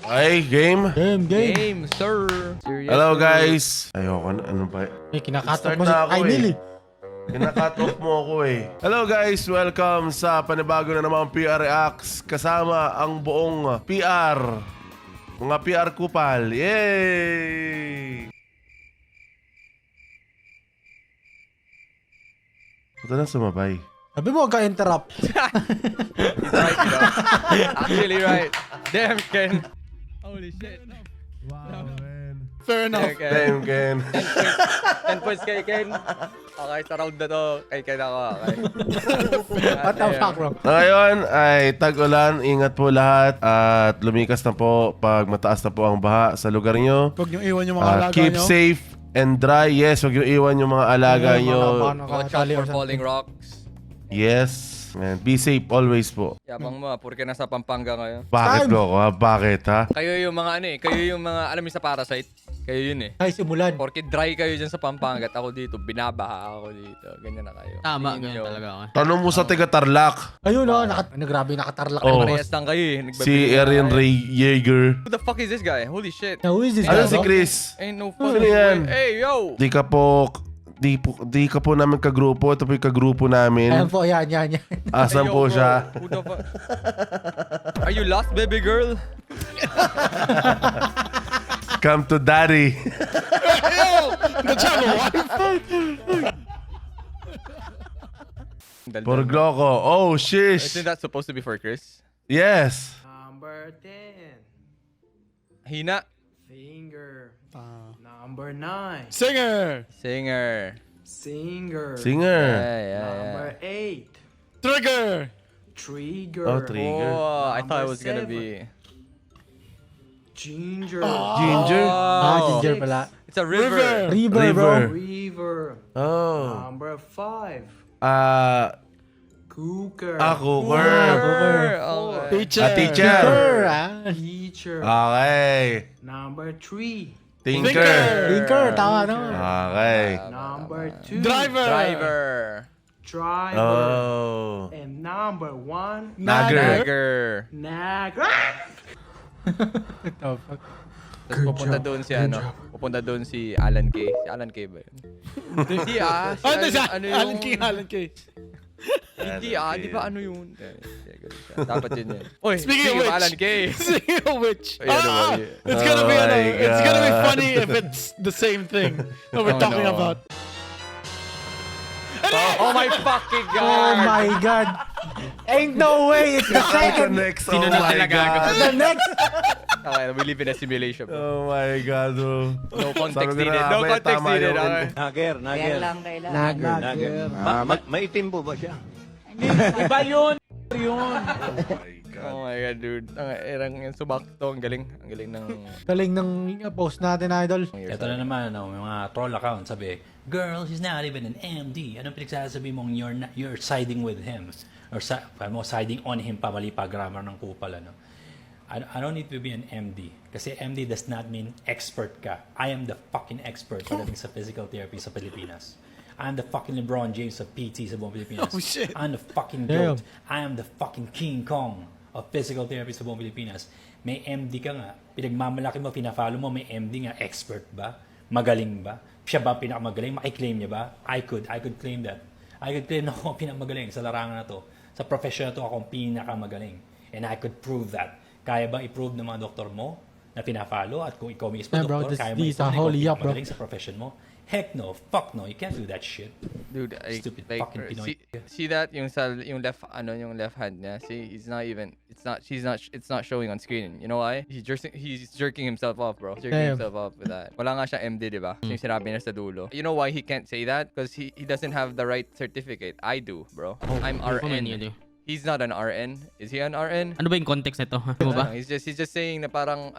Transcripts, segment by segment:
Ay, game. Game, sir. Serious, Hello sir. guys. Ayoko na, ano ba? Kinakatok Start mo si na ako Kainil eh. Kinakat off mo ako eh. Hello guys, welcome sa panibago na namang PR Reacts. Kasama ang buong PR. Mga PR kupal. Yay! Ito na sumabay. Sabi mo, huwag ka-interrupt. He's right, you know. Actually right. Damn, Ken. Holy shit. Wow, man. Fair enough. Okay. Damn, Ken. 10 points kay Ken. Okay, sa round na to. Kay Ken ako. Okay. What the fuck, bro? Ngayon ay tag-ulan. Ingat po lahat. At lumikas na po pag mataas na po ang baha sa lugar nyo. Huwag niyong iwan yung mga alaga Keep nyo. safe and dry. Yes, huwag yung iwan yung mga alaga nyo. Watch out for falling rocks. Yes. Man, be safe always po. Yabang mo, purke nasa Pampanga ngayon. Bakit Time. bro? Bakit ha? Kayo yung mga ano eh. Kayo yung mga, alam mo sa Parasite? Kayo yun eh. Ay, simulan. Porke dry kayo dyan sa Pampanga at ako dito, binabaha ako dito. Ganyan na kayo. Tama, Tingin ganyan nyo. talaga ako. Tanong mo sa taga Tarlac. Ayun, grabe, nakatarlak. Oh. Parehas lang kayo eh. Si Erin Ray Yeager. Who the fuck is this guy? Holy shit. Now, who is this Ano guy, si bro? Chris? Ain't no Sino fucking yan? way. Hey, yo! Di ka po namin kagrupo. Ito po yung kagrupo namin. Ayan po, yan. Asan Hey, yo, po bro. siya? Who the fuck? Are you lost, baby girl? Come to daddy. For Gloco. Oh, shish. Isn't that supposed to be for Chris? Yes. Number 10. Hina. Finger. Number 9. Singer! Singer. Singer. Singer. Number 8. Trigger! Trigger. Oh, trigger. Oh, I thought it Number was gonna 7. be... Ginger. Ginger. Ginger pala. It's a river. River, bro. River. Oh. Number 5. Cooker. Cooker. Okay. Teacher! Teacher. Teacher. Okay. Number 3. Tinker. Tinker, tama, no? Okay. Number 2. Driver! Driver. Driver. Oh. And number 1. Nagger. Nagger. Nagger. The fuck? Tapos pupunta doon si ano? Pupunta doon si Alan Kay. Si Alan Kay ba yun? Hindi ah. Si ano yung... Alan Kay. Hindi ah. Di ba ano yun? Dapat yun yan. Uy, Speaking of which. Alan Kay. Speaking of which, Ay, ano ba yun? it's gonna be Oh my it's gonna be God. funny if it's the same thing that we're Oh, talking no. about. Oh my fucking Oh god! my God! Ain't no way! It's the The second! next. Oh Sino na my talaga God. The next! Okay, we live in a simulation. Bro. Oh my God, bro. No context Sabi ko needed. na, No abay, context tama needed. yung- Okay. Nager. Nagger. Maitim po ba siya? Oh my god, dude. Ang erang yung subakto. Ang galing. Ang galing ng... Galing ng post natin, idol. Ito na naman, may mga troll account. Sabi, girl, he's not even an MD. Anong pinagsasabi mong you're siding with him? Or siding on him, pamali pa grammar ng kupal, ano? I don't need to be an MD. Kasi MD does not mean expert ka. I am the fucking expert pagdating sa physical therapy sa Pilipinas. I'm the fucking LeBron James of PT sa buong Pilipinas. Oh, shit. I'm the fucking Damn. GOAT. I am the fucking King Kong of physical therapy sa buong Pilipinas. May MD ka nga. Pinagmamalaki mo, pinafollow mo, may MD nga. Expert ba? Magaling ba? Siya ba pinakamagaling? Makiklaim niya ba? I could claim that. I could claim na ako ang pinakamagaling sa larangan na to. Sa profession na to, ako ang pinakamagaling. And I could prove that. Kaya bang i-prove ng mga doktor mo na pinafollow? At kung ikaw mismo Yeah, bro, doktor, this- kaya this mo i-prove na ikaw holy ang up, bro. pinakamagaling sa profession mo? Heck no. Fuck no. You can't do that shit. Dude, Stupid fucking Pinoy. See that yung sa yung left hand niya. See, it's not showing on screen. You know why? He's jerking himself off, bro. Jerking Damn. himself off with that. Wala nga siya MD, di ba? Yung sinabi niya sa dulo. You know why he can't say that? Because he doesn't have the right certificate. I do, bro. I'm RN. He's not an RN. Is he an RN? Ano ba yung context nito? Ano ba? He's just saying na parang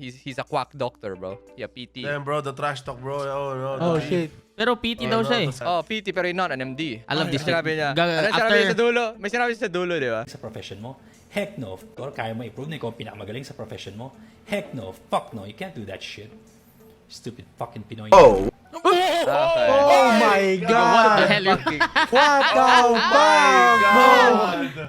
he's a quack doctor, bro. Yeah, PT. Damn, bro, the trash talk, bro. Oh, no. Oh, shit. Pero PT daw siya eh. Oh, PT pero not an MD. I love this Sinabi niya. Gag- Ano sinabi after- niya sa dulo? May sinabi siya sa dulo, di ba? Sa profession mo? Heck no. Doktor, kaya mo i-prove na ikaw ang pinakamagaling sa profession mo? Heck no. Fuck no. You can't do that shit. Stupid fucking Pinoy. Oh. Okay. Oh my What God! the hell? What the fuck, bro?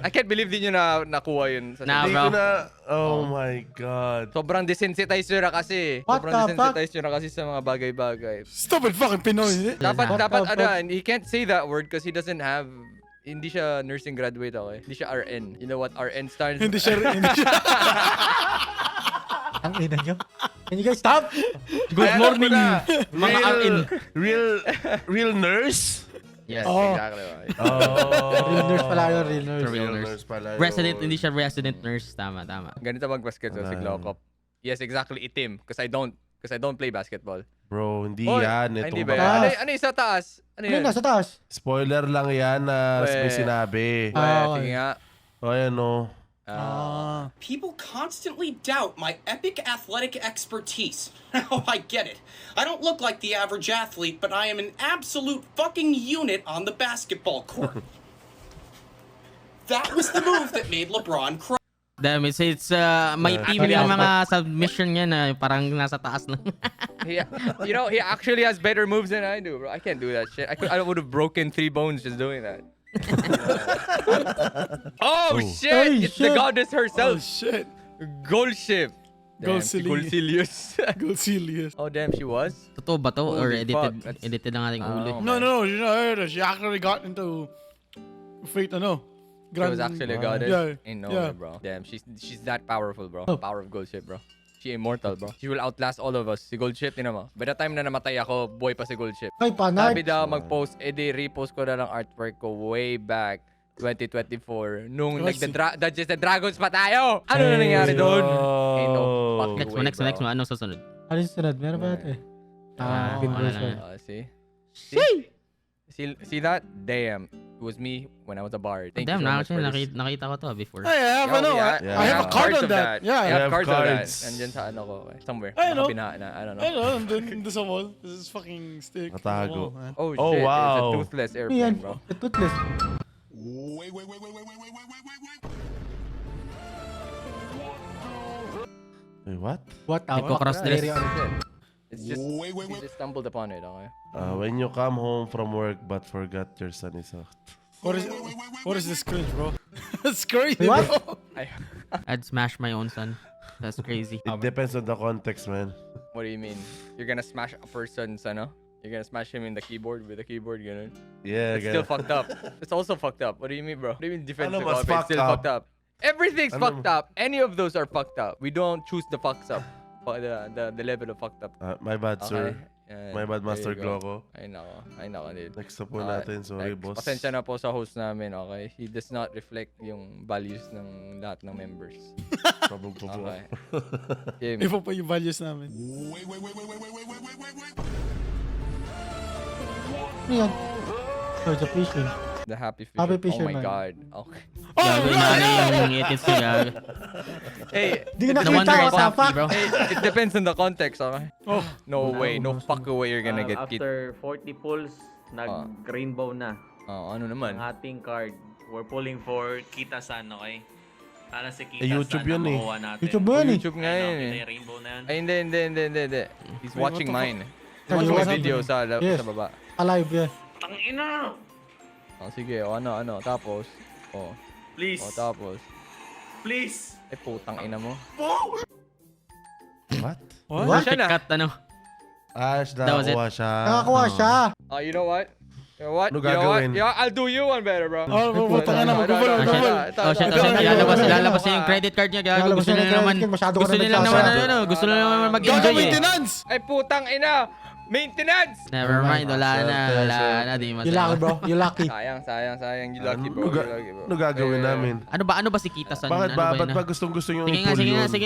I can't believe di nyo na nakuha yun. Sa Hindi ko na... Oh my God. Sobrang desensitized nyo na kasi. What Sobrang the desensitized nyo na kasi sa mga bagay-bagay. Stupid fucking Pinoy. Dapat, What dapat, the fuck? he can't say that word because he doesn't have, hindi siya nursing graduate, okay? Hindi siya RN. You know what RN stands? Hindi siya. Ang ina nyo. Can you guys stop? Good morning, mga RN. Real nurse? Yes, Oh. exactly. Okay. Oh. Real nurse pala yun, real nurse. Real nurse pala yun. Resident, hindi siya resident nurse. Tama. Ganito mag-basketball si Glocop. Yes, exactly, itim. Because I don't play basketball. Bro, hindi Oy, yan. ay, hindi Itong ba mga... yan? Ano yung sa taas? Ano Ano yun? yun, nasa taas? Spoiler lang yan na may sinabi. Sige nga. O, ayan o. People constantly doubt my epic athletic expertise. Oh, I get it. I don't look like the average athlete, but I am an absolute fucking unit on the basketball court. That was the move that made LeBron cry. Damn, it's may team yung mga submission niya na parang nasa taas na. You know, he actually has better moves than I do, bro. I can't do that shit. I would have broken 3 bones just doing that. Oh shit! Hey, It's the shit. goddess Oh herself. shit. Goldship. Damn, si Golsilius. Golsilius. Golsilius. Oh damn, she was. Totoo ba to? Or Holy fuck, that's- edited ang ating ulo? Oh, No, man. no, you know, she actually got into fate, ano. She was actually a goddess. Yeah. Ain't no Yeah. way, bro. Damn, she's that powerful, bro. Power of Goldship, bro. She immortal, bro. She will outlast all of us. Si Goldship, tinan mo. By the time na namatay ako, boy pa si Goldship. Ay, panay. Sabi daw mag-post, repost ko na lang artwork ko way back 2024 nung Oh, Dungeons and Dragons pa tayo. Ano na nangyari doon? Ain't no fucking Next way, one. bro. Anong susunod? Ano yung sunod? Meron ba ito eh? Pinrose. See that? Damn. It was me when I was a bard. Thank Damn, you so much for actually, this. nakita ko to before. Hey, I have, ano, Yeah, I have a card cards on of that. Yeah, I You have have cards of that. cards. Nandyan sa ano ko. Somewhere. I know. Nakabinaan na. I don't I know. know, doon sa wall. This is fucking stick. Natago. man. Oh, Oh, shit. It's wow. a toothless Ano yan? airplane, bro. Toothless. Wait, what? What the Nagko-cross dress. It's just, you just stumbled upon it, okay? When you come home from work but forgot your son is out. What is this cringe, bro? That's crazy, What? bro. I'd smash my own son. That's crazy. It depends on the context, man. What do you mean? You're gonna smash a person's, ano? You're gonna smash him in the keyboard with a keyboard, ganun? Yeah, It's still fucked up. It's also fucked up. What do you mean, bro? What do you mean defensive? Ano mas It's still fucked fucked up. Everything's Ano fucked up. Any of those are fucked up. We don't choose the fucks up. The level of fucked up. My bad, sir. Yan. My bad, There Master you go. Gloco. Ay nako, dude. Next na po natin. Sorry, boss. Pasensya na po sa host namin, okay? He does not reflect yung values ng lahat ng members. Pabog po po. Okay. Game. Iba pa yung values namin. Ano yan? Oh, it's a fishing. The Happy Fisher. Happy Oh my Fisherman. God. Okay. Gago yung itits ko, gago. Hey, Di ko No nakita, wonder what it's the happy, fuck? bro. hey, it depends on the context, okay? Oh, No way, no fuck way you're gonna get kid. After 40 pulls, nag-rainbow na Oh, ano ang naman? ating card. We're pulling for Kita-san, okay? Para si Kita-san YouTube yun na eh. makuha natin. YouTube mo yan eh. YouTube nga Ayun, yun kita eh. yung rainbow na yan. Ay, hindi. He's watching mine. He's Ay, watching my what? video sa Yes. sa baba. Alive yan. Tangina! Oh, sige, ano, tapos. Oh, Please, tapos. please! Eh, putang ina mo. What? What? Siya na. Cut, ano? Ash, That was it. nakakuha siya. Nakakuha siya. Oh, you know what? You know what? Ano You know what? gagawin? Yeah, I'll do you one better, bro. oh, putang na, magubal, Oh, shit. magubal. Oh, shit. Ilalabas niya yung credit card niya, gago. Lalabas Gusto niya nila yung naman, credit card, masyado ka gusto na nila naman, nagsasabi. gusto nila naman Gaga mag-enjoy eh. maintenance! Ay, putang ina! Maintenance! Never mind, wala na, di You lucky, masaya. bro. You lucky. Sayang. You lucky, bro. You lucky, bro. Ano gagawin namin? Ano ba si Kita-san? Bakit Ano ba? ba Ba't yun? ba gustong-gusto yung Sige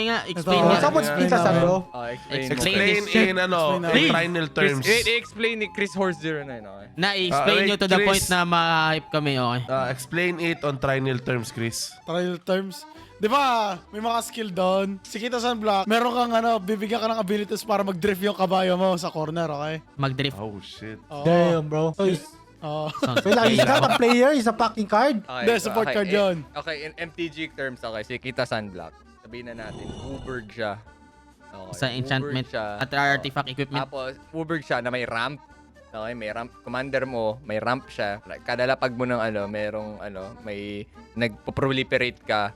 nga, explain Oh, nga. saan mo kita sa bro? Explain Explain this shit. in ano, in Please. trinal Chris, terms. explain ni Chris Horse 09, okay? Na-explain nyo to the Chris. point na ma-hype kami, okay? Explain it on trinal terms, Chris. Trial terms. Di ba, may mga skill doon. Si Kita-san Black, meron kang bibigyan ka ng abilities para mag-drift yung kabayo mo sa corner, okay? Mag-drift. Oh, shit. Oo. Damn, bro. So, Oo. Sounds wait lang, he's okay. not a player, he's a fucking card. Okay, Hindi, support card yun. Okay, in MTG terms, okay, si Kita Sunblock. Sabihin na natin, Uberg siya. Okay, Sa enchantment Uberg siya. at artifact equipment. Tapos, Uberg siya na may ramp. Okay, may ramp. Commander mo, may ramp siya. Kada lapag mo ng may nagpo-proliferate ka.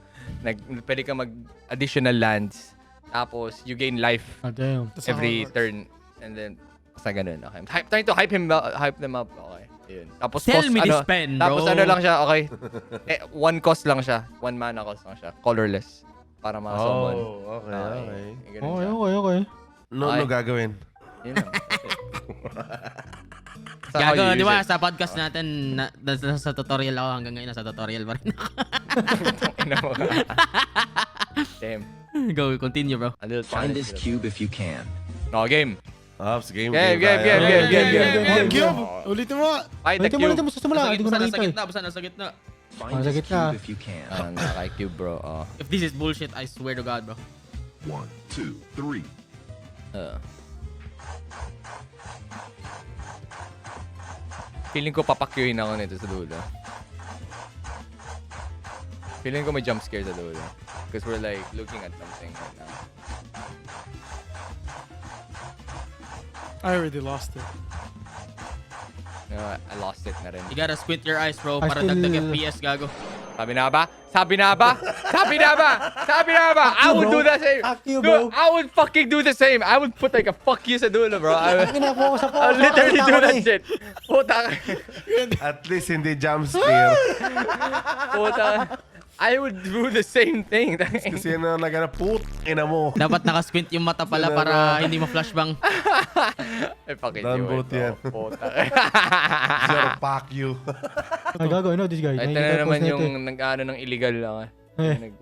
Pwede ka mag-additional lands. Tapos, you gain life Ah, damn. every turn. And then, basta ganun. Okay. Trying to hype them up. Okay. Yun. Tapos, Tell me this pen, bro. Tapos, lang siya, okay. One cost lang siya. 1 mana cost lang siya. Colorless. Para summon. Oh, okay. Ganun siya. Okay. No gagawin? Yun lang. That's how Gago, you di use ba? it. Sa podcast natin, nasa tutorial ako hanggang ngayon. Nasa tutorial pa rin ako. Ina mo. Damn. Go, continue, bro. A little Find challenge. this cube if you can. No, game. Ops, game Game. Game. Ulitin mo. Fight the Ulitin mo cube. sa simula. Hindi ko nakita eh. Nasa gitna. Find sa this gitna. cube if you can. Kay cube, bro. If this is bullshit, I swear to God, bro. 1, 2, 3. Feeling ko papakyuhin ako nito sa dulo. Feeling ko may jump scare sa dulo. Because we're like looking at something right now. I already lost it. You know, I lost it na rin. You gotta squint your eyes, bro, I para still- dagdag FPS, gago. Sabi na ba? I would do the same. Fuck you, Dude, bro. I would fucking do the same. I would put like a fuck you sa dulo, bro. I would Ginagawa ko sa I'll literally do that eh. shit. Puta. At least hindi jump scare. Puta. I would do the same thing. Kasi yun ang naganap, ina mo. Dapat naka-squint yung mata pala para hindi mo flashbang. Ay, fucking Don't vote yan. Puta. Zero pack you. Ay, gago, I know this guy. Ito Nakikita na ko naman post yung nito nag-ano ng illegal lang.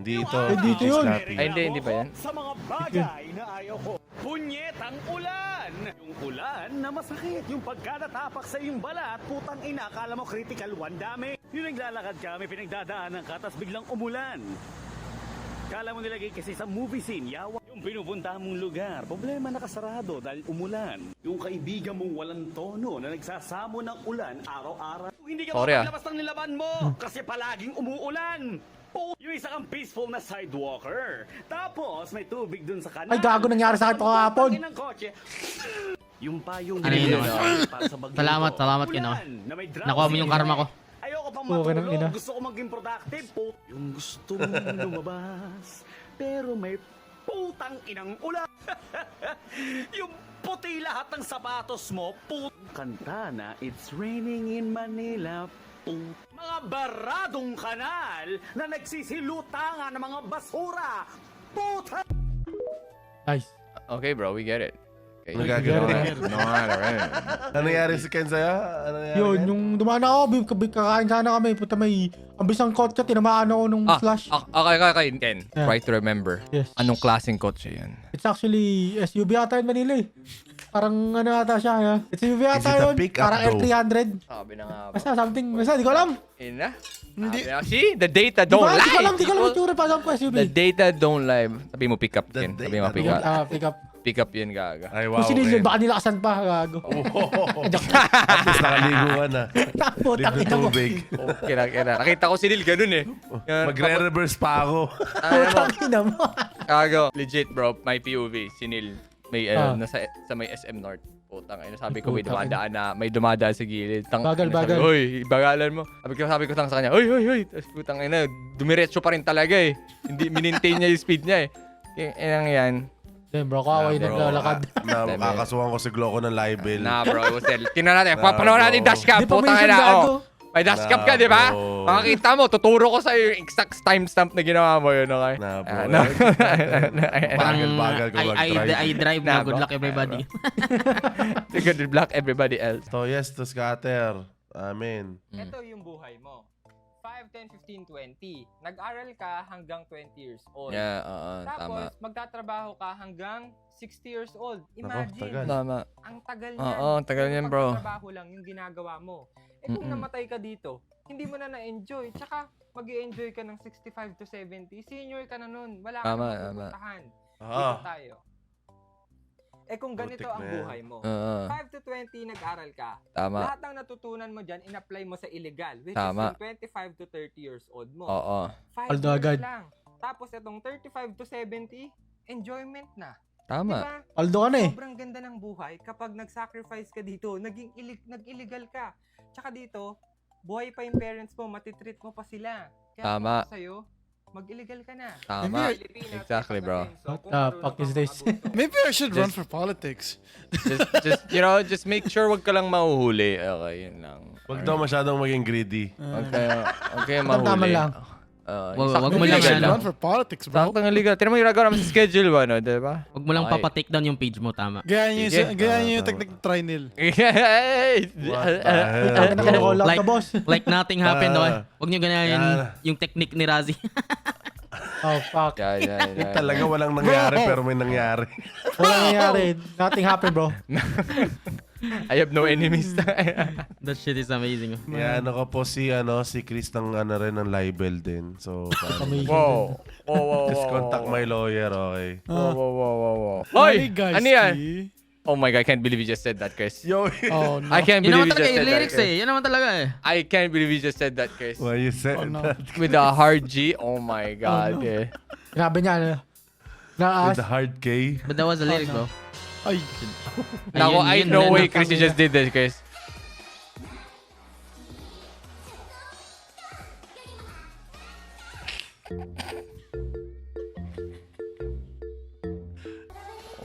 Dito. dito yun. Ay, hindi ba yan? Sa mga bagay na ayaw ko. Punyetang ulan! Yung ulan na masakit. Yung pagkatatapak sa iyong balat, putang ina, akala mo critical one dami. Yung naglalakad ka, may pinagdadaanan ka, tas biglang umulan. Kala mo nilagay kasi sa movie scene, yawa. Yung pinupunta mong lugar, problema nakasarado dahil umulan. Yung kaibigan mong walang tono na nagsasamo ng ulan araw-araw. Hindi ka Sorry, makapaglabas ng nilaban mo kasi palaging umuulan. Yung isa kang peaceful na sidewalker. Tapos may tubig dun sa kanal. Ay, gago, nangyari sa akin to kahapon. Pagpapangin ng kotse. Yung payong Ano yun, binigay para sa bagyo. Salamat Kino. Ulan na may drowsy. Nakuha mo yung karma ko. Ayoko pang Okay ng ina. matulog. Gusto ko maging productive po. Yung gusto mong lumabas. Pero may putang inang ulan. Yung puti lahat ng sapatos mo. Kanta na It's Raining in Manila. Mga baradong kanal na nagsisilutangan ng mga basura. Puta! Nice. Okay, bro, we get it. Okay. Ano gagawin na? No, alright. Ano nangyari si Ken sa'yo? Ano nangyari? Yun, Ken? yung dumaan ako, kakain sana kami. Puta, may ambis ng kotse, tinamaan ako nung slash. Okay, Ken. Yeah. Right to remember. Yes. Anong klaseng kotse yan? It's actually SUV ata in Manila eh. Parang ano ata siya, ha? It's SUV Is ata it a yun. pickup Parang though? L300. Sabi na nga ba? Basta something, di ko alam. Ina? Hindi. See? The data Di don't ba? lie. Di ko alam yung tsura pa ko SUV. The data don't lie. Sabi mo pick up, The Ken. Sabi data mo pick up. Pick up. Pick up yun, gaga. Ay, wow. Kung sinil Ken. yun, baka nilakasan pa, gago. At least nakaliguan na. Putang Libre ina mo. tubig. Kira. Nakita ko si Lil ganun eh. Magre-reverse pa ako. Putang ina mo. Gago. Legit, bro. My POV. Si Nil. May, sa may SM North. Putang ina. Sabi ko may dumadaan sa gilid. Bagal. Uy, bagalan mo. Sabi ko sa kanya, uy. Tapos putang ina, dumiretso pa rin talaga eh. Hindi, minintain niya yung speed niya eh. Yan. Damn bro, kaway naglalakad. Makakasuhan ko si Gloco ng libel. Nah, bro. It was there. Tingnan natin. Panood natin dashcam. Di pa Putang mention, ina. gago. May dashcam ka, di ba? bro. Makakita mo. Tuturo ko sa'yo yung exact timestamp na ginawa mo yun, okay? Nah, bro. Parang Bagal ko mag-drive. I drive na. Nah, Good bro. luck everybody. Good luck everybody else. So yes, to scatter. Amen. Ito yung buhay mo. 5, 10, 15, 20. Nag-aral ka hanggang 20 years old. Yeah, tama. Tapos, magtatrabaho ka hanggang 60 years old. Nako, tagal. Tama. Ang tagal niyan. Oo, tagal yan, bro. Pagtatrabaho lang yung ginagawa mo. Kung namatay ka dito, hindi mo na na-enjoy. Tsaka, mag-i-enjoy ka ng 65 to 70. Senior ka na nun. Wala ka Tama, na mapupuntahan. Dito Ah. tayo. Kung ganito Putik ang na yan. buhay mo, Oo. 5 to 20 nag-aral ka. Tama. Lahat ng natutunan mo dyan, in-apply mo sa illegal, which Tama. is yung 25 to 30 years old mo. Oo. 5 Aldo years agad. lang. Tapos itong 35 to 70, enjoyment na. Tama. Diba? Aldo ka na eh. Sobrang ganda ng buhay kapag nag-sacrifice ka dito, nag-illegal ka. Tsaka dito, buhay pa yung parents mo, matitreat mo pa sila. Kaya Tama. kung sa'yo, mag-illegal ka na. Tama. Pilipinas, Exactly, bro. so What kung the marunong fuck ka is this? makabusto. Maybe I should run Just- for politics. Just you know, just make sure wag ka lang mahuhuli. Okay, yun lang. Wag daw masyadong maging greedy. Okay, Tama mahuli. lang. Wag mo Maybe I lang should ano. run for politics, bro. Saktong illegal. Tinan mo yung nagawa namin sa schedule ba, no? Diba? Wag mo lang Okay. papatake down yung page mo, tama. Gaya Sige. niyo yung technique trinil. Hey! What the Tangin na hell? call out Like- ka, boss. Like nothing happened, okay? Wag nyo ganyan Yan. yung technique ni Razi. Oh, fuck. Talaga walang nangyari pero may nangyari. Wala nangyari. Nothing happened, bro. I have no enemies. That shit is amazing. Kaya ano ko po si Chris ng rin ng libel din. So, Amazing. Wow. Wow. just contact my lawyer, okay? Wow. Hey, Hoy! guys. Ano yan? Oh my God, I can't believe you just said that, Chris. Yo, Oh, no. I can't Yun naman believe you talaga just yung said that, lyrics Chris. eh. Yan naman talaga eh. I can't believe you just said that, Chris. why you said Oh, no. that? With a hard G? Oh my God. eh. Grabe niya, ano. With the hard K? But that was the lyrics, bro. Ay, Nako, Ayun, I yun, no yun, way, yun. Chris, you just did this, Chris.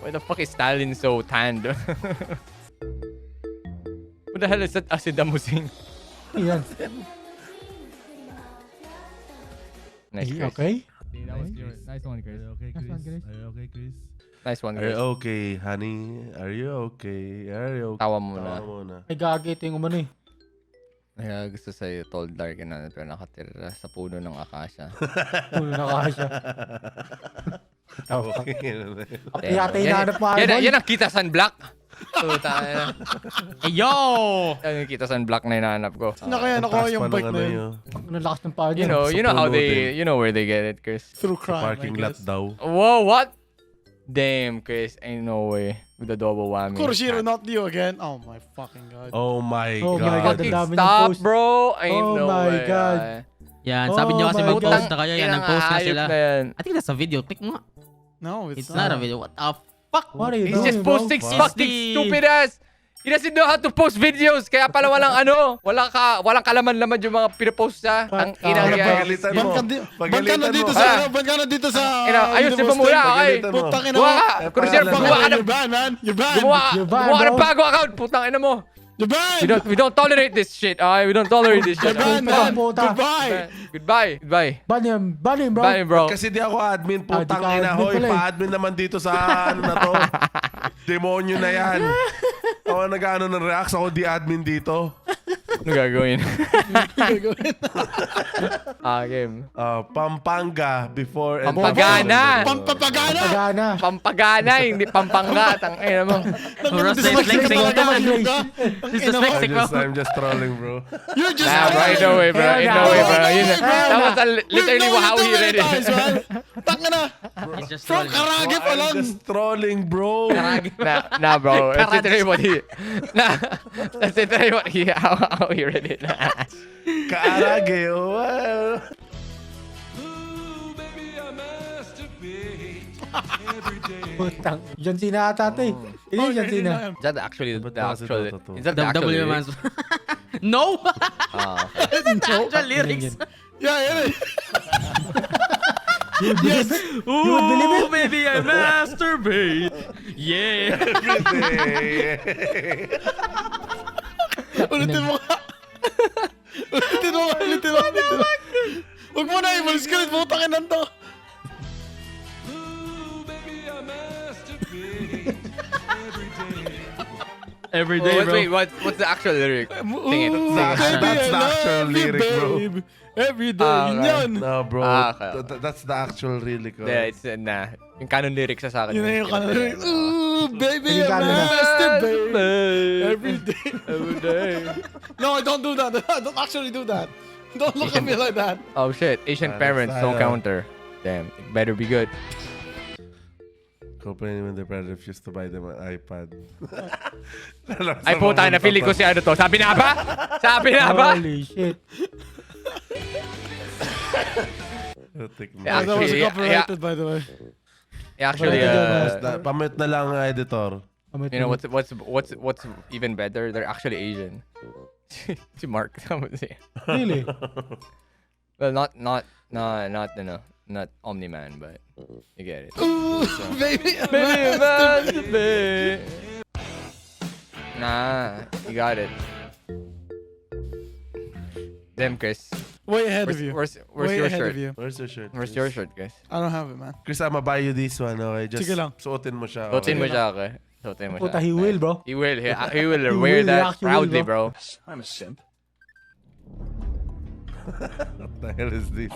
Why the fuck is Stalin so tanned? What the hell is that acid amusing? Yan. Nice, Chris. Okay. Nice one, Chris. Okay, Chris? Are you okay, Chris? Nice one, Are you Chris. okay, honey? Are you okay? Are you okay? Tawa muna. Tawa muna. Ay, gagi. Ito yung umano eh. Kaya gusto sa'yo, tall, dark, and ano, pero nakatira sa puno ng akasya. Puno na kasha. Okay. Yata hinahanap mo, yan, Idol. yan ang kita sunblock. Puta na. Hey, yo! Yan yung kita sunblock na hinahanap ko. nakaya Ang ko taas yung pa ng bike na yun. yun. Ang lakas ng paa You niya. know how puno they, you know where they get it, Chris. Through Sa crime, parking I lot guess. daw. Whoa, what? Damn, Chris, ain't no way. With the double whammy. Kuroshiro, not you again. Oh my fucking god. Oh my Oh my God. God. Fucking Ang dami niyang stop, post. bro. Ain't Oh no my way. God. Yan, sabi nyo Oh kasi my mag-post God. na kayo. Yan, Yan ang nag-post na hayop sila. na yan. I think that's a video. Click mo nga. No, It's not a video. What the fuck? What are you He's doing, just bro? posting Fuck. fucking stupid ass. He doesn't know how to post videos. Kaya pala walang walang kalaman-laman yung mga pinapost sa ang ina Ano, kaya. pagalitan mo. Ban ka Pagalitan dito mo. sa, Ah. ban ka na dito sa, Ayusin mo University. muna, okay? Pagalitan mo. Putang ina Gumawa mo. ka. Cruiser, Pagalitan mo. gumawa ka ng You're banned, man. You're banned. You're banned, gumawa ka ng bro. bago account. Putang ina mo. You're banned. We don't tolerate this shit. Okay, we don't tolerate this shit. You're banned, Puta, man. puta. Goodbye. Goodbye. Ban him, bro. Bye, bro. Kasi di ako admin, Ah, di putang ka ina. admin Hoy, pala eh. pa-admin naman dito sa ano na to. Demonyo na yan. Ako nag-ano ng reacts, ako di admin dito. Ano gagawin? Game. Pampanga before and Pampagana. Pampapagana. Pagana. Pampagana, hindi pampanga. Tang ina mo. Ross is Dyslexic flexing. ka talaga, Grace. Luka. He's dyslexic, bro. I'm just trolling, bro. You're just Nah, bro, ain't no way, bro. Ain't no way, bro. Yun, that was literally how he read it. Tanga na. He's just From trolling. Karage pa I'm lang. just trolling, bro. Nah, bro. That's literally what he. Nah, that's literally what he. How he read it. Kaarage, well. Putang. John Cena ata ito eh. Hindi Oh, John Cena. Is that actually the Bakit actual? ito to? Is that the actual? WWE lyrics? man's... No! Ah, That's the actual lyrics. Yeah, yan eh. You would believe it? You would believe it? Ooh, baby, I masturbate. Yeah. Ulitin mo nga. Ulitin mo. Huwag mo na, imalis ka rin. Putang ina to. Every day, bro. wait, what's the actual lyric? Sing it. Ooh, That's baby, the I actual love you, lyric, bro. babe. Every day. Ah, Yun okay. yan. No, bro. Okay. That's the actual lyric. Yeah, it's nah. Yung canon lyrics sa akin. Yun na yung kanan. Ooh, baby, Yung I kanan na. masturbate. Every day. Every day. No, don't do that. Don't actually do that. Don't look at me like that. Oh shit, Asian parents don't counter. Damn, it better be good. Complaining when their parents refused to buy them an iPad. Ay puta, napili ko si ano to. Sabi na ba? Sabi na ba? Holy shit. Take me. Yeah, That was actually, copyrighted, by the way. Actually, Pamit na lang, editor. you know what's even better? They're actually Asian. Si Mark. Really? Well, not Omni-Man, but you get it. Baby, Baby. Nah, you got it. Damn, Chris. way ahead of you. Where's Way your ahead shirt? of you. Where's your shirt? Where's your shirt, guys? I don't have it, man. Chris, I'ma buy you this one, okay? Just Sige lang. suotin mo siya. Suotin mo okay? siya, okay? Suotin mo siya. Puta, he will, bro. He will. He will He wear will, that he will, proudly, bro. bro. I'm a simp. What the hell is this?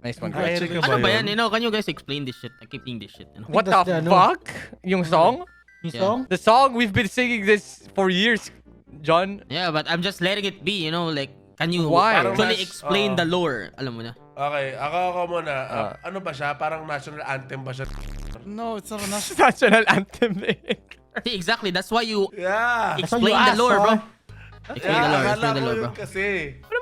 Nice one, Ay, Chris. Eric ba Ano ba yan? yun? You know, can you guys explain this shit? I keep seeing this shit. You know? What that's the the ano. fuck? Yung song? Yung Yeah. song? The song? We've been singing this for years, John. Yeah, but I'm just letting it be, you know, like, can you Why? actually Parang explain mas- the lore? Alam mo na. Okay, ako muna. Ano ba siya? Parang national anthem ba siya? No, it's not a national. National anthem eh. See, exactly. That's why you Yeah! That's why you explain the asked, lore, bro. huh? Explain the lore. akala Explain the ko lore, yun bro. kasi.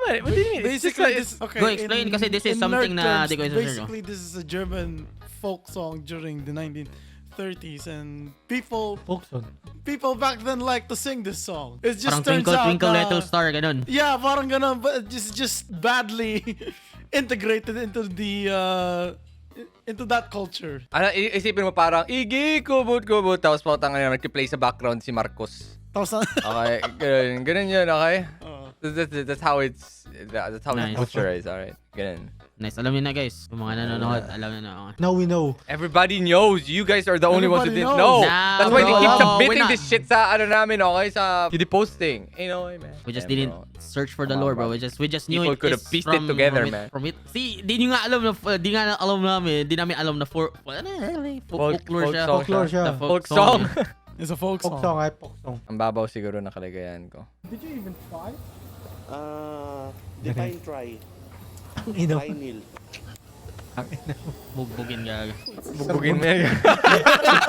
What do you mean? Basically, this, okay. Go explain, kasi this is in something nerd na terms, di ko isa-search, no? basically, this is a German folk song during the 1930s, and people back then like to sing this song. It just Parang turns Twinkle, out Twinkle, na- Little Star, ganun. Yeah, parang ganun, but it's just badly integrated into that culture. Ano, isipin mo parang, Iggy, kubot. Tapos patang nag-play sa background si Marcos. Tapos na- Okay, ganun yun, okay? That's how it's Nice. culture is, alright? Ganun. Nice. Alam niyo na, guys. Yung mga nanonood, alam niyo na. Okay. Now we know. Everybody knows. You guys are the only ones who Everybody didn't knows. know. Nah, That's why they bro. keep We're submitting not. this shit sa ano namin, okay? Sa the posting. You know, man. We just Yeah, didn't bro. search for the Come on, lore, bro. bro. We just knew People it could have is pieced it from, together, from man. From it. See, di nyo nga alam na, di nga alam namin, di namin alam na folklore siya. song Folklore siya. The Folk song. It's a folk Folk song. song, folk song. Ang babaw siguro na kalagayan ko. Did you even try? Define try. Ino. Nil. Bugbugin gaga. Bubugin mo yan.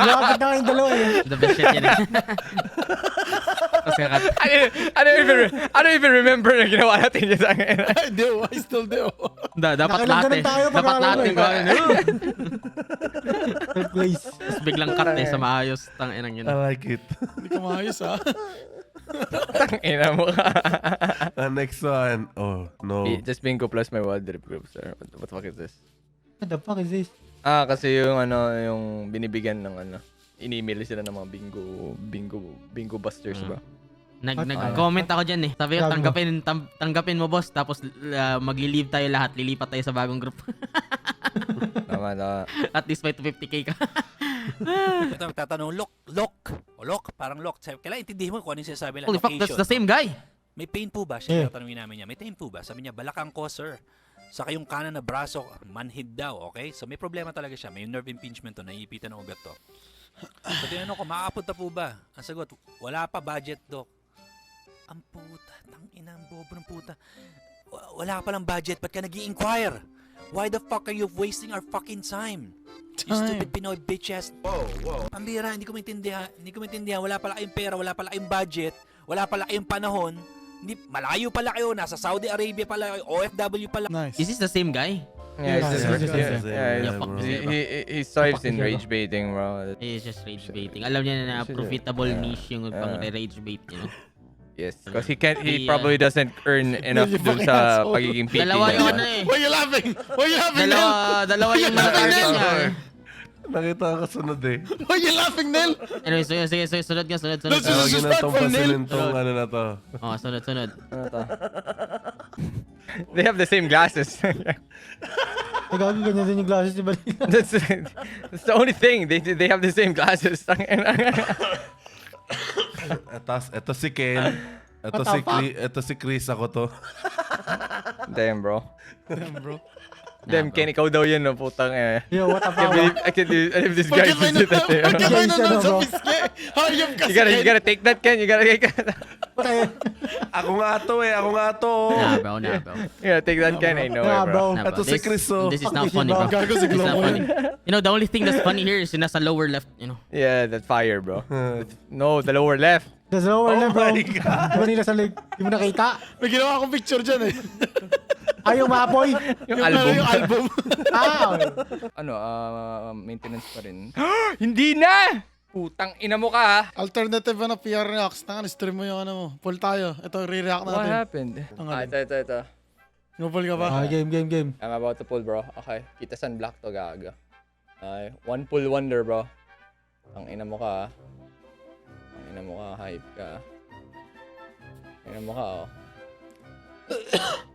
Lapit na kayong dalawa eh. The best shit yan. Tapos kakat. I don't even remember na ginawa natin yun sa akin. I do. I still do. Dapat Nakailan lahat ganun eh. tayo pag Dapat alam lahat mo yung eh. gawin. Third place. Tapos biglang cut eh sa maayos. Tanginang yun. I like it. Hindi ka maayos, ha? Ina mo ka. Next one. Oh, no. Just Bingo plus my wild trip group, sir. What the fuck is this? What the fuck is this? Kasi yung binibigyan ng in-email sila ng mga bingo busters, bro. Nag-comment ako dyan eh. Sabi ko, Sabi mo. tanggapin mo boss. Tapos magli-leave tayo lahat. Lilipat tayo sa bagong group. Tama. At least may 250k ka. Ito magtatanong, look, parang look. Kailangan intindihin mo kung ano yung sinasabi nila. Holy fuck, that's the same guy. May pain po ba? Siya tatanungin namin niya. May pain po ba? Sabi niya, balakang ko, sir. Saka yung kanan na braso, manhid daw, okay? So may problema talaga siya. May nerve impingement to, naiipitan ng ugat to. So tinanong ko, makakapot na po ba? Ang sagot, wala pa budget, doc. Ang puta, tangina, ang bobo ng puta. Wala pa lang budget, ba't ka nag-i-inquire? Why the fuck are you wasting our fucking time? You stupid Pinoy bitches. Whoa. Pambira, hindi ko maintindihan. Wala pala kayong pera, wala pala kayong budget, wala pala kayong panahon. Malayo pala kayo, nasa Saudi Arabia pala kayo, OFW pala. Nice. Is this the same guy? Yeah, fuck this guy, bro. he thrives in rage baiting, bro. He is just rage baiting. Alam niya na profitable niche yung pang rage bait, you know? Yes, because he probably doesn't earn enough dun sa pagiging PT Dalawa yung niya. ano eh. Why you laughing? Why you laughing, Nel? Dalawa yung target niya eh. Nakita ko kasunod eh. Why you laughing, Nel? Anyway, sige, sunod ka. This is Tawagin na disrespectful, tong Nel. pasilin tong ano na to. Oh, sunod. Ano to? They have the same glasses. Nagagawin ganyan din yung glasses ni Balina. That's the only thing. They have the same glasses. Ito si Ken. Ito si Chris, ako to. Damn, bro. Damn, bro. Damn, Ken, ikaw daw yun, no? Putang Yo, what the I can't believe this guy did that to you. Pagkakay na Jason, nun sa bro. piske. Hayop kasi. You gotta take that, Ken. You gotta take that. Ako nga to. Nah, bro, nah, bro. Yeah, take that Ken. I know it, bro. Nah, Ito si Chris, oh. This is not funny, bro. Gago si This is not Globo. funny. You know, the only thing that's funny here is yung nasa lower left, you know. Yeah, that fire, bro. No, the lower left. There's no one left, bro. my God. Di ba nila sa leg? Di mo nakita? May ginawa akong picture dyan eh. Ayaw maapoy. Yung album. Yung album. Ano, maintenance pa rin. Hindi na! Putang ina mo ka, ha? Alternative na PR reacts. Tangan, stream mo yung ano mo. Pull tayo. Ito, re-react What natin. happened? Ito. Pull ka ba? Game. I'm about to pull, bro. Okay. Kita san black to, gaga. Okay. One pull wonder, bro. Ang ina mo ka, ha? Ang ina mo ka, hype ka. Ang ina mo ka, oh.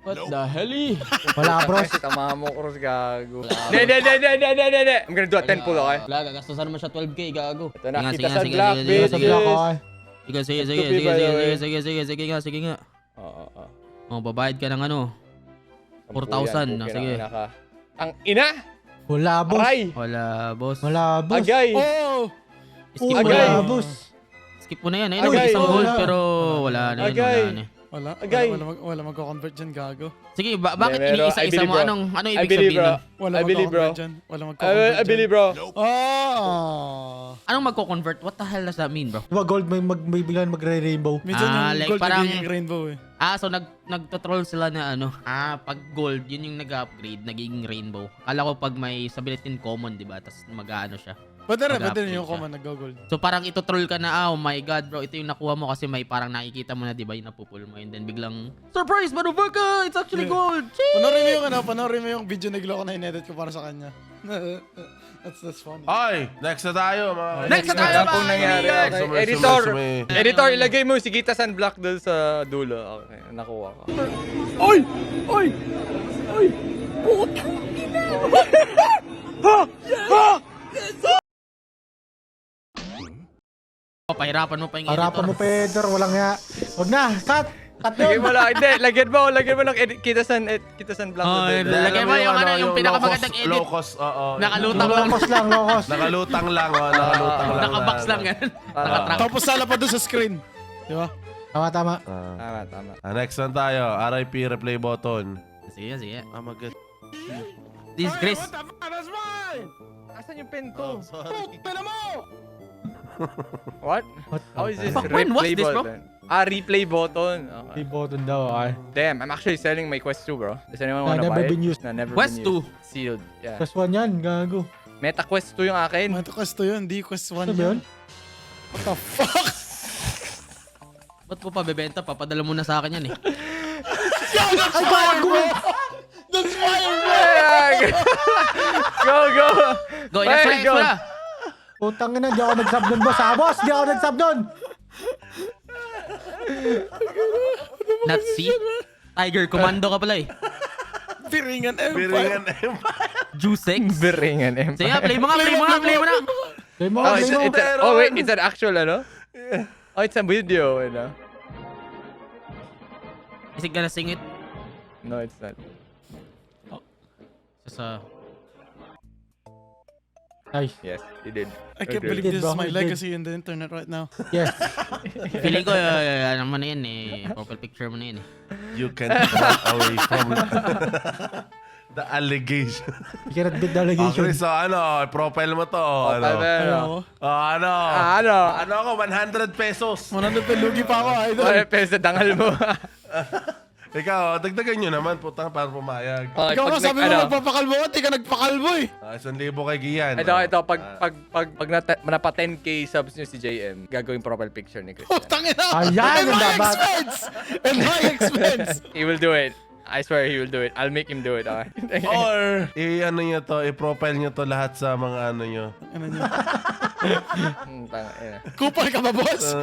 What the hell? Wala, bros. Kasi tama mo, Cross, gago. Hindi. I'm gonna do a 10 pull, okay? Wala, gagastusan naman siya 12k, gago. Ito na, Sige kita nga, sa sige, black, sige, bitches. sige, sige nga. Oo. Oh, babayad ka ng ano, 4,000. Sige. Ang ina! Wala, boss. Aray! Wala, boss. Wala, boss. Agay! Oh! Skip mo Agay! na. Wala, boss. Skip mo na yan. Agay! Isang gold, Wala. pero wala na yun. Agay! Wala na. Wala. Agay. Wala magko-convert dyan, gago. Sige, bakit Hindi, pero I iniisa-isa believe, mo? bro. Ano I ibig believe, sabihin bro. nun? Wala I believe, bro. magko-convert dyan. Wala magko-convert I dyan. believe, bro. Oh! Anong magko-convert? What the hell does that mean, bro? Diba gold may biglang magre-rainbow? Minsan yung like gold parang- nagiging rainbow eh. So nagtotroll sila na ano, pag gold, yun yung nag-upgrade, nagiging rainbow. Kala ko pag may stability in common, di ba? Tapos mag-ano siya. Pwede rin Mag-upgrade yung siya. command nag-gold. So parang ito-troll ka na, oh my god bro, ito yung nakuha mo kasi may parang nakikita mo na, di ba, yung napupul mo. And then biglang, surprise, motherfucker! It's actually gold! Panoorin mo yung video na ko na in-edit ko para sa kanya. That's funny. Ay, next na tayo, mga Next na tayo, Ano pong nangyari? Okay. Sumay- Editor! sumay- Editor, ilagay mo si Kita San Black doon sa dulo. Okay, nakuha ko. Pahirapan mo pa yung Harapan mo, Pedro. Walang nga. Huwag na. Cut. Cut Lagay yun. mo lang, hindi, lagyan mo ng Kita San Black Oh, doon. lagay mo yung ano, yung pinakamagandang edit. Low cost, oo. Nakalutang lang. Low cost. Nakalutang lang, nakalutang lang. Nakabox lang yan. Nakatrack. Tapos sala pa doon sa screen. Di ba? Tama. Tama. Next na tayo, RIP replay button. Sige. Magat. This is Chris. Asan yung pen ko? Pala mo! What? How is this Fuck, when was replay this, bro? button? Replay button. Okay. Button daw, ay. Damn, I'm actually selling my Quest 2, bro. Does anyone wanna never buy it? been used. No, never Quest been used. Sealed. Yeah. Quest 1 yan, gago. Meta Quest 2 yung akin. Mata quest 2 yun, di quest 1 Ano ba yun? What the fuck? Ba't mo pa bebenta? Papadala mo na sa akin yan eh. Ay, gago! That's fire, bro! Go! Go, i-flex mo na. Putang ina, di ako nag-sub nun, boss. Boss, di ako nag-sub nun. Not C? Tiger Commando ka pala eh. Piringan Empire. Piringan Empire. Juicex. Beringan M. Sige, play mo na. Play mo, Oh, play mo. wait, it's an actual, ano? Oh, it's a video, ano? Is it gonna sing it? No, it's not. Sa Nice. Yes, he did. I can't Okay. believe Did, this is bro. my Did. legacy in the internet right now. Yes. feeling ko, ano mo na yan eh. Profile picture mo na yan eh. You can't run away from the allegation. You cannot beat the Okay, allegation. so ano, profile mo to. Ano? Ano? Ano? Ano? Ano ako, 100 pesos. 100 lugi pa ako, idol. Ay, peso dangal mo. Ikaw, dagdagan nyo naman, putang, para pumayag. Okay, Ikaw pag nga sabi mo magpapakalbo ka, di ka nagpakalbo eh. 1,000 kay Gian. Ito, pag napa 10k subs nyo si JM, gagawin profile picture ni Chris. Oh, tangina! Ayan, And ang my dapat. expense! And my expense! He will do it. I swear he will do it. I'll make him do it. Okay? Or, i-ano nyo to, i-profile nyo to lahat sa mga ano nyo. Ano nyo? Kupal ka ba, boss?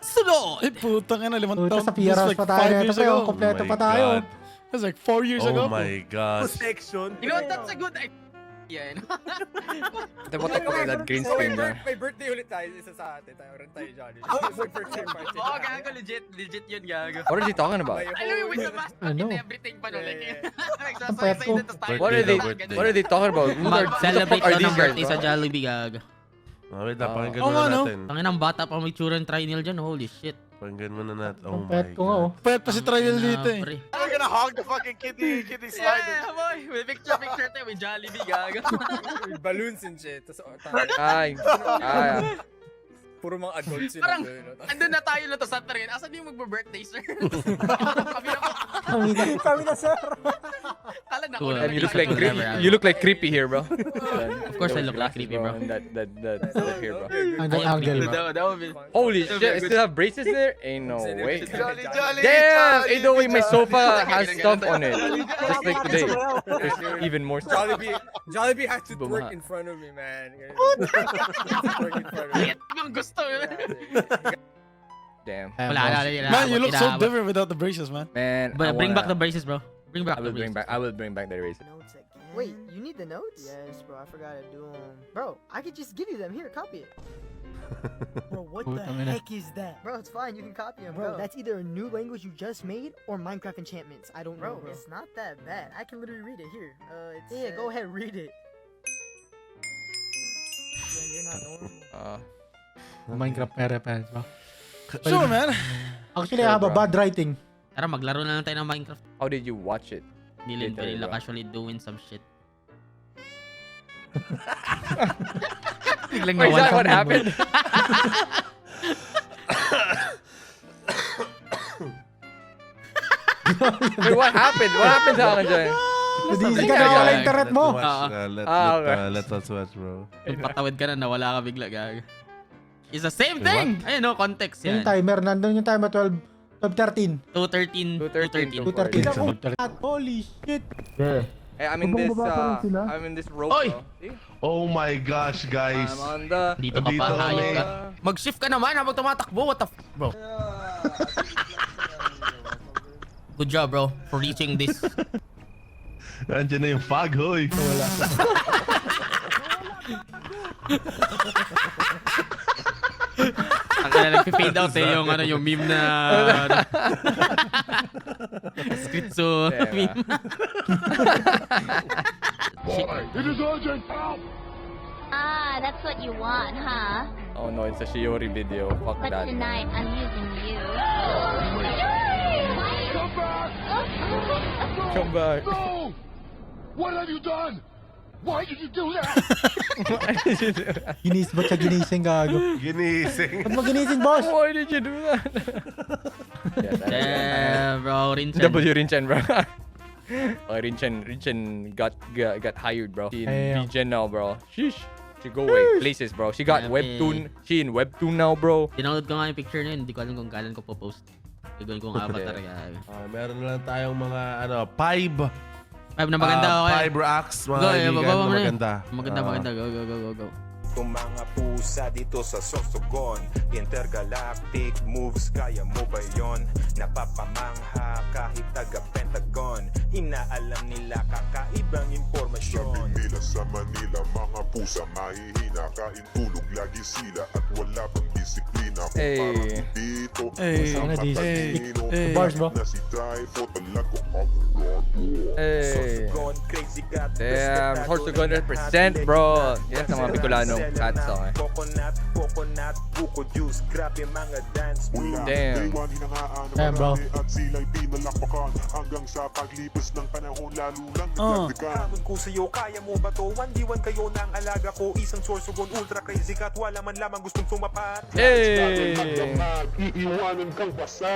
Sunod! Ay, putang ina, limang Puta, taon. sa PRS pa tayo. Ito pa yung kompleto Oh pa my tayo. God. That's like 4 years ago. Oh my God. You know, that's a good idea. Yan. Dapat ako that green screen bro. May birthday ulit tayo, isa sa atin. Tayo rin tayo, Johnny. Birthday party. Oo, gago. Legit yun, gago. What are they talking about? Alam mo, with the mask Ano? and everything pa no, like, Ang payat ko. What are they talking about? Who the Mag-celebrate fuck are daw these ng guys, birthday bro? sa Jollibee, gago. Wait lang, pakinggan Oo muna nga, no? natin. Tangin ang bata pa may tsura ng Trinil dyan. Holy shit. Pakinggan muna natin. Oh Ang my pet ko nga, oh. God. Pwede pa si Trial dito eh. Pre. We're gonna hog the fucking kitty slide. boy. With picture tayo. With Jollibee, gaga. Balloons and shit. Tapos, Ay. puro mga adults yun. Parang, andun na tayo na to sa train. Asan yung magbe-birthday, sir? Kami na, sir. Kala na And you look like creepy here, bro. Of course I look like creepy, bro. That here, bro. Ang angle, bro. That would be... Holy shit, I still have braces there? Ain't no way. Jolly. Damn! Ain't no way my sofa has stuff on it. Just like today. There's even more stuff. Jollibee has to Bumaha. twerk in front of me, man. Twerk in front of me. Ang gusto. Damn. Wala. Man, you look so different without the braces, man. Man, But bring back the braces, bro. Bring back I the will bring braces. back. I will bring back the eraser. Notes again. Wait, you need the notes? Yes, bro. I forgot to do them. Bro, I could just give you them. Here, copy it. Bro, what the heck is that? Bro, it's fine. You can copy them, bro. That's either a new language you just made or Minecraft enchantments. I don't know, bro. It's not that bad. I can literally read it. Here. Yeah, go ahead, read it. Yeah, you're not normal. Minecraft may reference, bro. Sure, man. Actually, I have a bad writing. Tara, maglaro na lang tayo ng Minecraft. How did you watch it? Nilin pa Literally, nila bro. actually doing some shit. Biglang Wait, is nawala that what ang happened? Wait, what happened? What happened sa akin dyan? Nadisi ka na wala internet mo. Let us watch, bro. Patawid ka na, nawala ka bigla, gaga. It's the same thing! Ayun, no, context Yung yan. timer, nandun yung timer 12:13. 2:13. 2:13. Holy shit. Hey, I'm in this rope, Oy! bro. See? Oh my gosh, guys. I'm on the... Dito ka Dito pa, kami. hayop ka. Mag-shift ka naman habang tumatakbo. What the f... Bro. Good job, bro, for reaching this. Nandiyan na yung fog, hoy. Wala. Ang kaya nag-fade out eh, yung, ano, yung meme na... Schizo meme. It is urgent! Help! Ah, that's what you want, huh? Oh no, it's a Shiori video. Fuck But that. tonight I'm using you. Come back! Come back. No! What have you done? Why did you do that? Ba't siya ginising, gago? Ginising. Ba't mo ginising, boss? Why did you do that? Damn, bro, Rinchan. W Rinchan, bro. Oh, Rinchan got hired, bro. She in Damn. VGen now, bro. Sheesh. She go away places, bro. She got Grabe. webtoon. She in webtoon now, bro. Dinownload ko nga yung picture na yun. Hindi ko alam kung kailan ko po-post. Gagawin kong avatar. Meron na lang tayong mga, Five Na maganda, okay. Five reacts, mga Go, kaibigan baba mo na na yun. maganda. Maganda. Go. Itong mga pusa dito sa Sorsogon, intergalactic moves, kaya mo ba yon? Napapamangha kahit taga-Pentagon, inaalam nila kakaibang impormasyon. Sabi nila sa Manila, mga pusa mahihina, kain tulog lagi sila at wala pang disiplina. Kung parang dito, sa Patalino, Bars, bro. na si Typho talaga Sorsogon, crazy got Damn, Sorsogon represent, bro. Yan sa mga Bicolano cat song, eh. Coconut, buko juice, grabe mga dance moves. Damn. Damn, bro. at sila'y pinalakpakan hanggang sa paglipas ng panahon lalo lang nagdagdagan. Hamon ko sa'yo, kaya mo ba to? 1v1 kayo na ang alaga ko, isang Sorsogon, ultra crazy cat, wala man lamang gustong sumapat. Hey! Iiwanan kang basa.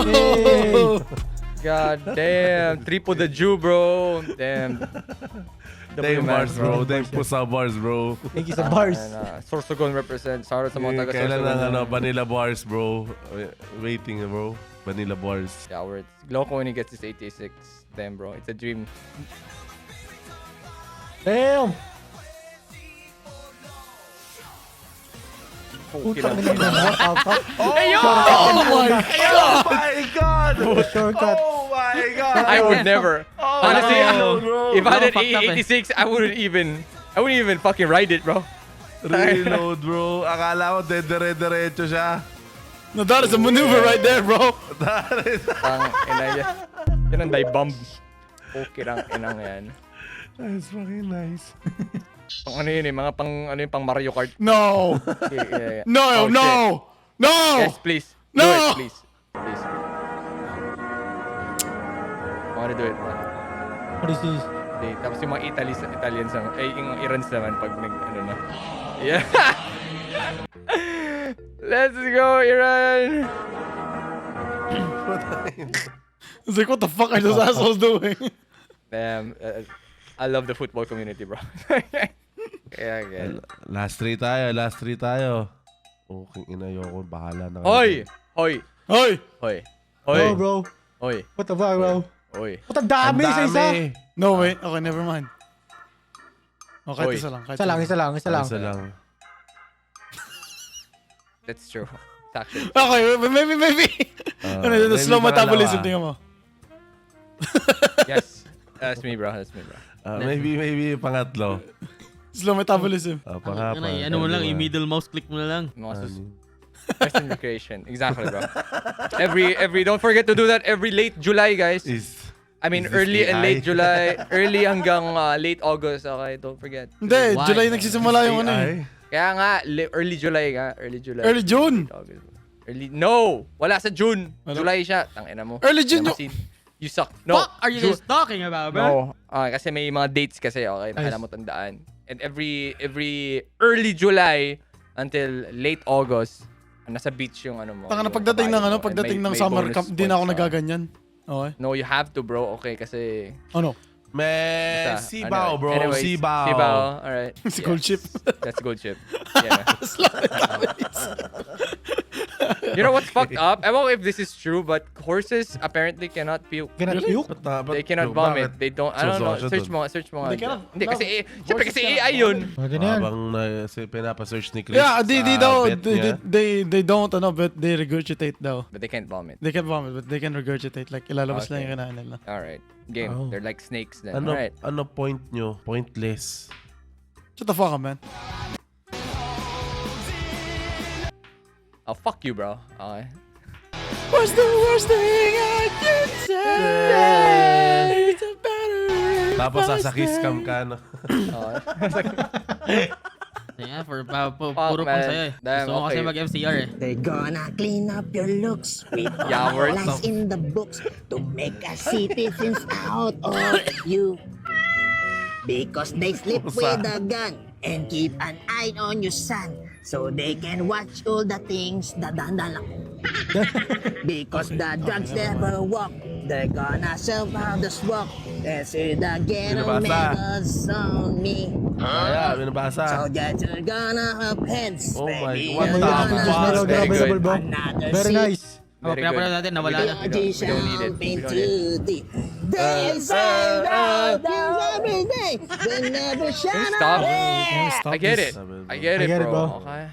Hey! God damn. Triple the Jew, bro. Damn. Dame bars, bro. Dame pusa bars, bro. Thank you sa bars. Sorsogon represents. Sorry sa mga taga Kailan Sorsogon. lang, Vanilla bars, bro. Waiting, bro. Vanilla bars. Yeah, words. Loco when he gets his 86. Damn, bro. It's a dream. Damn! Putang ina mo, Alpha. Oh my God! Shortcut. Oh my God! I would never. Honestly, bro. if I had an fucked up, 86, I wouldn't even fucking ride it, bro. Reload, bro. Akala ko dedere-derecho siya. No, that is a maneuver right there, bro. Yan ang die bomb. Okay lang, inang yan. That's fucking nice. Pang ano yun eh, mga pang Mario Kart. No! Yeah. No, Oh, no! shit. No! Yes, please. No! Do it, please. Please. I wanna do it, bro. What is this? Okay, tapos yung mga Italians naman, yung Irans naman pag ano na. Yeah. Let's go, Iran! It's like, what the fuck are those assholes doing? Damn, I love the football community, bro. Kaya, again. Last 3 tayo. Okay, inayoko. Bahala na. Hoy! Hoy! Hoy! Hoy! Oh, bro. Hoy! What the fuck, bro? Hoy! What ang dami sa isa? No way. Okay, never mind. Okay, Hoy. isa lang. Isa lang. That's true. It's actually. Okay, maybe. The slow metabolism, tingnan mo. Yes. That's me, bro. Maybe pangatlo. Slow metabolism. Ano mo lang, i-middle mouse click mo na lang. Western recreation. Exactly, bro. Don't forget to do that every late July, guys. I mean, early and late July. Early hanggang late August. Okay, don't forget. Hindi, July nagsisimula yung ano eh. Kaya nga, early July nga. Early June. No! Wala sa June. July siya. Tangina mo. Early June You suck. No. What are you guys talking about, bro? No. Kasi may mga dates kasi, okay? Kailangan mo tandaan. And every early July until late August, nasa beach yung ano mo. Taka na pagdating ng summer camp, di na ako nagaganyan. Okay. No, you have to, bro. Okay, kasi... Oh, no. Man, Sibao, bro. Anyways, Sibao. Alright. It's a gold ship. That's gold ship. Yeah. You know what's fucked up? I don't know if this is true, but horses apparently cannot puke. Cannot puke? They cannot vomit. They don't. I don't know. Search mo. They cannot. Hindi kasi syempre kasi AI yun. Habang pinapa-search ni Chris. Yeah, they don't, but they regurgitate daw. But they can't vomit. They can't vomit, but they can regurgitate. Like, ilalabas lang yung kinain nila. Alright. Game. They're like snakes then. Ano, Alright. ano point nyo? Pointless. Shut the fuck up, man. Oh, fuck you, bro. Okay. What's the worst thing I can say? It's a better. Tapos sasakiss cam ka, no? Yeah, puro pang sayo eh. Gusto mo kasi mag-MCR eh. They're gonna clean up your looks with Yeah, all words. lies in the books to make a citizens out of you. Because they sleep with a gun and keep an eye on your son so they can watch all the things that because the drugs never walk, they're gonna survive the swamp. They see the ghetto medals on me. Binabasa. So that you're gonna have heads. Oh my Baby, God. you're gonna Very good. another Very scene. nice. Pinapanood natin, nawala na. We don't need it. We don't need it. They say that every day, they never shine Stop. Stop I get this. it. I get it, bro. Okay.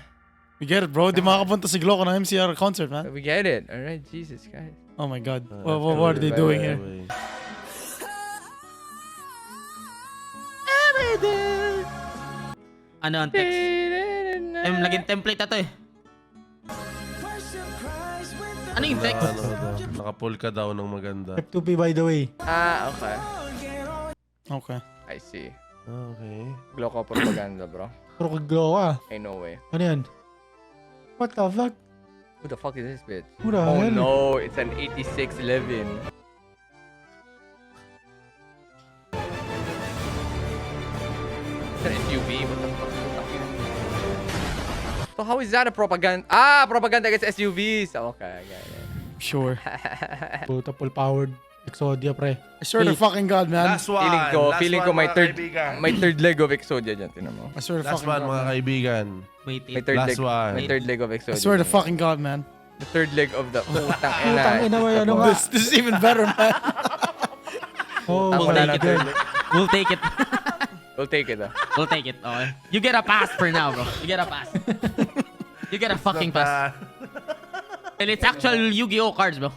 We get it, bro. Di makakapunta si Glock ng MCR concert, man. We get it. Alright, Jesus Christ. Oh my God. What are they doing here? Ano ang text? Laging template na to eh. Ano yung text? Naka-pull ka daw ng maganda. F2P by the way. Okay. Okay. I see. Okay. Gloco propaganda, bro. Puro kaglaw ka. Ain't no way. Ano yan? What the fuck? Who the fuck is this bitch? Who the Oh hell? no, it's an 8611. It's an SUV. What the fuck? So how is that a propaganda? Propaganda against SUVs. Okay, I get it. Sure. Puta full powered. Exodia, pre. I swear to fucking God, man. Last one. Feeling ko may mga third kaibigan. may third leg of Exodia dyan, tinan mo. I swear to Last fucking one, God. mga man. kaibigan. May May tape. third Last leg. one. May third leg of I Exodia. swear to fucking God, man. The third leg of the putang Putang ina mo yan, ano nga. This is even better, man. Oh Ang my wala na God. third leg. We'll take it. We'll take it, We'll take it, okay. You get a pass for now, bro. You get a pass. You get a fucking pass. And it's actual Yu-Gi-Oh cards, bro.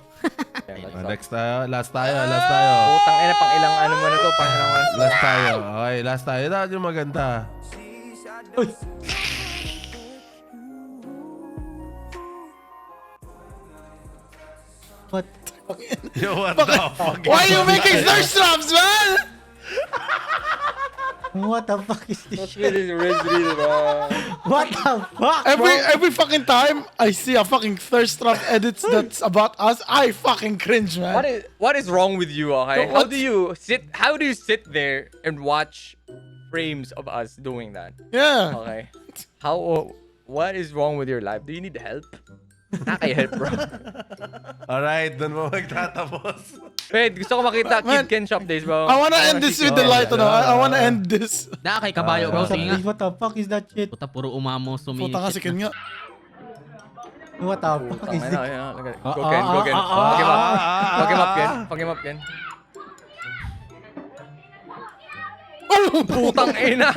Next tayo. Last tayo. Putang ina, pang ilang ano mo na to, pang ilang Last tayo. Okay, last tayo. Ito yung maganda. Uy! What? Yo, what the fuck? Why are you making thirst traps, man? What the fuck is this shit? bro. What the fuck, Every fucking time I see a fucking thirst trap edits that's about us, I fucking cringe, man. What is wrong with you, okay? What? How do you sit there and watch frames of us doing that? Yeah. Okay. What is wrong with your life? Do you need help? Nakaka-help, bro. Alright, doon mo magtatapos. Wait, gusto ko makita Kid Ken Shop Days, bro. I wanna end this with the light, ano? I wanna end this. Kay kabayo, bro. Sige nga. What the fuck is that shit? Puta, puro umamo sumingit. Puta nga si Ken nga. What the fuck is this? Go, Ken. Fuck him up, Ken. Fuck him up, Ken. Putang ina!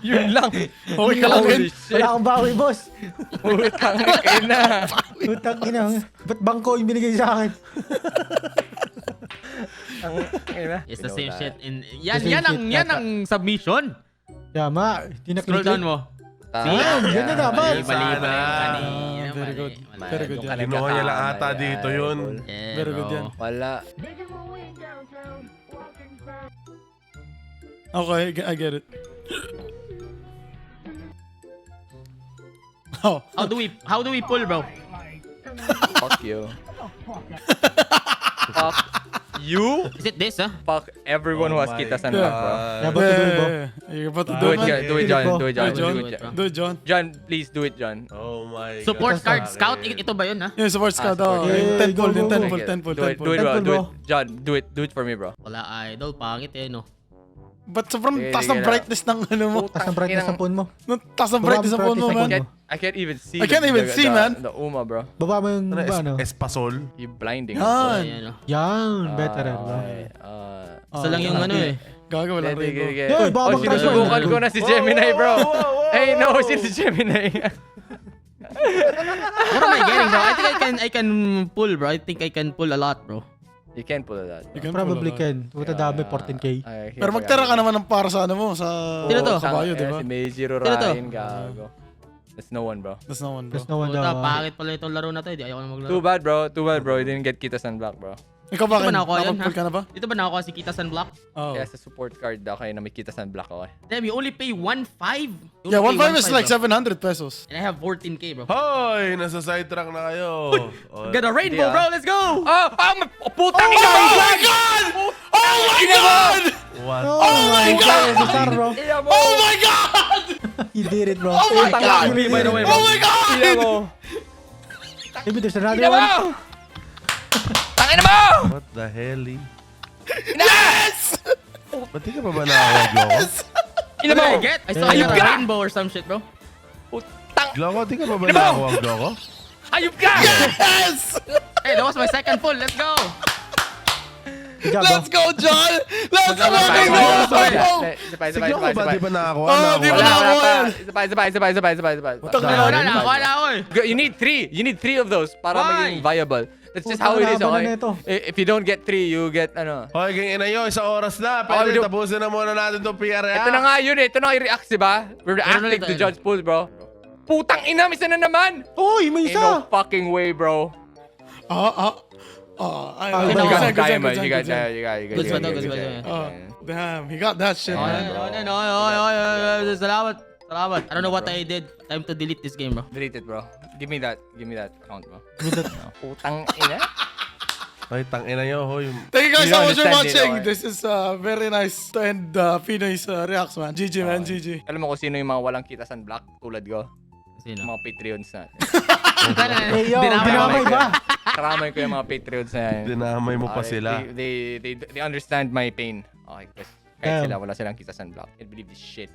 Yun lang. Okay ka lang, Ken. Wala akong bawi, boss. Putang ina. Putang ina. Ba't bangko yung binigay sa akin? It's the same shit. Yan ang submission. Yama, hindi na Scroll down mo. Yan na dapat. Mali. Very good. Very good yan. Kinuha niya lang ata dito yun. Very good yan. Wala. Okay, I get it. Oh. How do we pull, bro? Fuck you. Fuck you. Is it this, huh? Fuck everyone who has Kitasan Black, bro. You're about to Do do it, do it, John. Do it, John. Do it, John. John, please do it, John. Oh my Support card scout. Ito ba yun, ha? Yeah, support scout. Oh, 10 pull, 10 pull. Do it, bro. John, do it for me, bro. Wala, idol. Pangit no. But sobrang taas ng brightness ng ano mo. Taas ng brightness ng phone mo. Taas ng brightness ng phone mo, man. I can't even see. I can't even see, man. The Uma, bro. Baba mo yung ano? Espasol. You blinding. Yan. Better, bro. Isa lang yung ano eh. Gago, wala rin. Oh, sinusubukan ko na si Gemini, bro. Hey, no, si Gemini. What am I getting, bro? I think I can pull, bro. I think I can pull a lot, bro. You can pull that. Probably can. Puta dami, 14k. Pero magtira ka naman ng para sa ano mo, sa kabayo, di ba? Si Meijiro Ryan, gago. There's no one, bro. There's no one, bro. There's no one Puta, daw. pangit pala itong laro na to. Di ayaw na maglaro. Too bad, bro. You didn't get Kitasan Black, bro. Ikaw ba, Ito ba nakakuha yan, nakapag-pull ka na ba? Dito ba nakakuha si Kitasan Black? Oh. Kaya sa support card daw kayo na may Kitasan Black, okay? Damn, you only pay 1.5? Yeah, 1.5 is like 700 pesos. And I have 14k, bro. Hoy! Nasa sidetrack na kayo. Got a rainbow, bro. Let's go! Putang ina! Oh my God! Oh my God! What? Oh my god, bro. Oh my God! You did it, bro. Oh my God! By the way, bro. Oh my God! Maybe there's another one. Tangina mo! What the hell? Yes! Ba't di ka pa ba nakakuha, Gloko? What did I get? I saw I got a rainbow or some shit, bro. Gloko, di ka pa ba nakakuha, Gloko? Ayup ka! Yes! Hey, that was my second pull. Let's go! Let's go, John! Let's go! Si Gloko ba di ba nakakuha? Oh, di ba nakakuha? Nakakuha na ako eh. You need three of those para maging viable. That's just how it is, okay? If you don't get 3, you get, ano. Hoy, gang ina nyo, isang oras na. Pwede tapusin na muna natin itong PRA. Ito na nga yun eh. Ito na i-react, diba? We're reacting to Judge Pools, bro. Putang ina, isa na naman! Uy, may Ain't isa! no fucking way, bro. Damn, he got that shit, man. Salamat. I don't know what I did. Time to delete this game, bro. Delete it, bro. Give me that account, bro. Putang ina. Hoy, tangina nyo, hoy. Thank you guys You so much for understand watching. it, This is very nice to end Pinoy's reacts, man. GG, man. GG. Alam mo kung sino yung mga walang Kitasan Black tulad ko? Sino? Mga Patreons natin. Hey, yo, dinamay ba? Karamay ko yung mga Patreons na yan. Dinamay mo pa sila. They understand my pain. Okay, kahit sila, wala silang Kitasan Black. I believe this shit.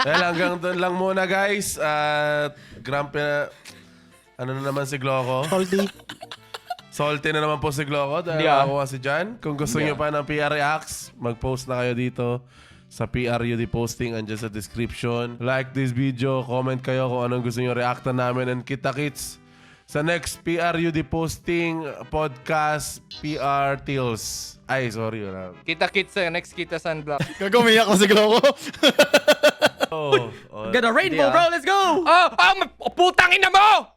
Well, hanggang doon lang muna, guys. At Grumpy na... Ano na naman si Gloko? Salty na naman po si Gloko dahil nakakuha si John. Kung gusto nyo pa ng PR Reacts, mag-post na kayo dito sa PRUD posting andyan sa description. Like this video, comment kayo kung anong gusto nyo reactan namin, and kita-kits sa next PRUD posting podcast PR Tales. Ay, sorry. Kita-kits sa next Kitasan Black. Gagumiyak ko si Gloko. Got a rainbow, bro. Let's go! Putang ina mo!